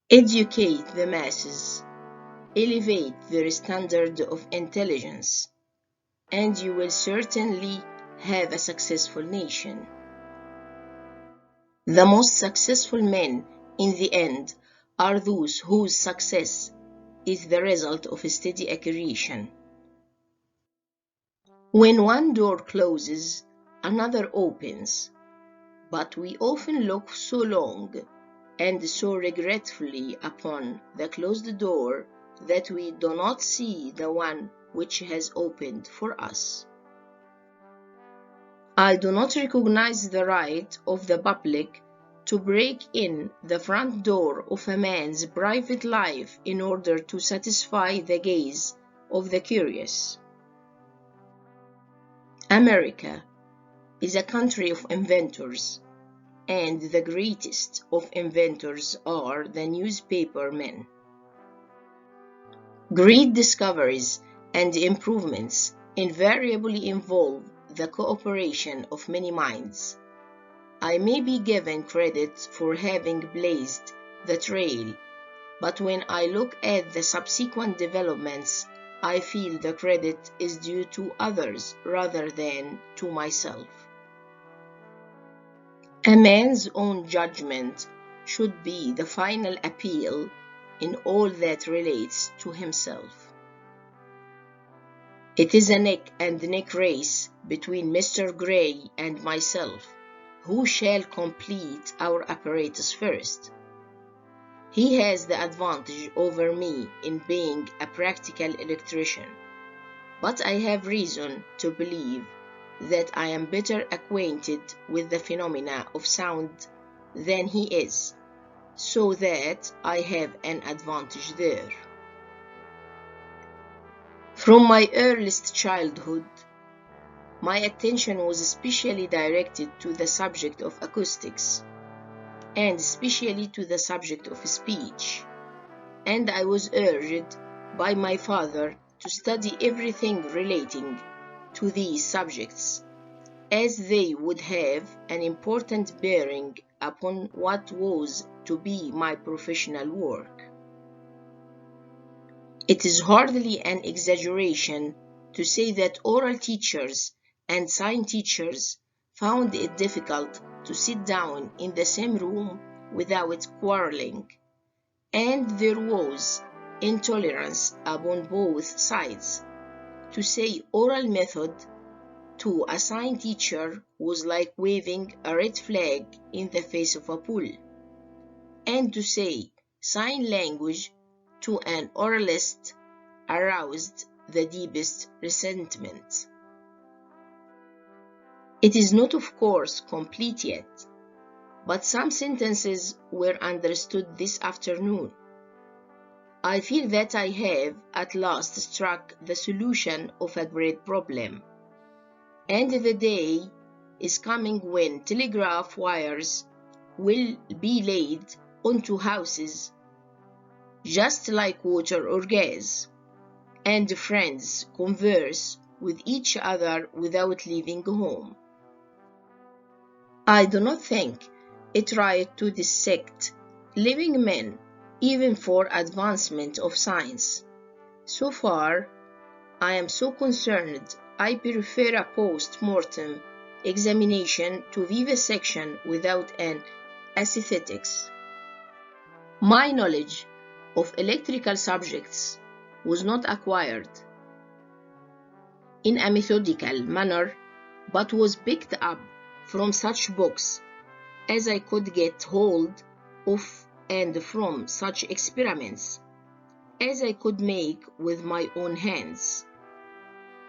Educate the masses, elevate their standard of intelligence, and you will certainly have a successful nation. The most successful men in the end are those whose success is the result of steady accretion. When one door closes, another opens, but we often look so long and so regretfully upon the closed door that we do not see the one which has opened for us. I do not recognize the right of the public to break in the front door of a man's private life in order to satisfy the gaze of the curious. America is a country of inventors, and the greatest of inventors are the newspaper men. Great discoveries and improvements invariably involve the cooperation of many minds. I may be given credit for having blazed the trail, but when I look at the subsequent developments, I feel the credit is due to others rather than to myself. A man's own judgment should be the final appeal in all that relates to himself. It is a neck and neck race between Mr. Gray and myself. Who shall complete our apparatus first? He has the advantage over me in being a practical electrician, but I have reason to believe that I am better acquainted with the phenomena of sound than he is, so that I have an advantage there. From my earliest childhood, my attention was especially directed to the subject of acoustics, and especially to the subject of speech, and I was urged by my father to study everything relating to these subjects, as they would have an important bearing upon what was to be my professional work. It is hardly an exaggeration to say that oral teachers and sign teachers found it difficult to sit down in the same room without quarreling, and there was intolerance upon both sides. To say oral method to a sign teacher was like waving a red flag in the face of a bull, and to say sign language to an oralist aroused the deepest resentment. It is not, of course, complete yet, but some sentences were understood this afternoon. I feel that I have at last struck the solution of a great problem, and the day is coming when telegraph wires will be laid onto houses just like water or gas, and friends converse with each other without leaving home. I do not think it right to dissect living men even for advancement of science. So far, I am so concerned I prefer a post-mortem examination to vivisection without an aesthetics. My knowledge of electrical subjects was not acquired in a methodical manner, but was picked up from such books as I could get hold of and from such experiments as I could make with my own hands.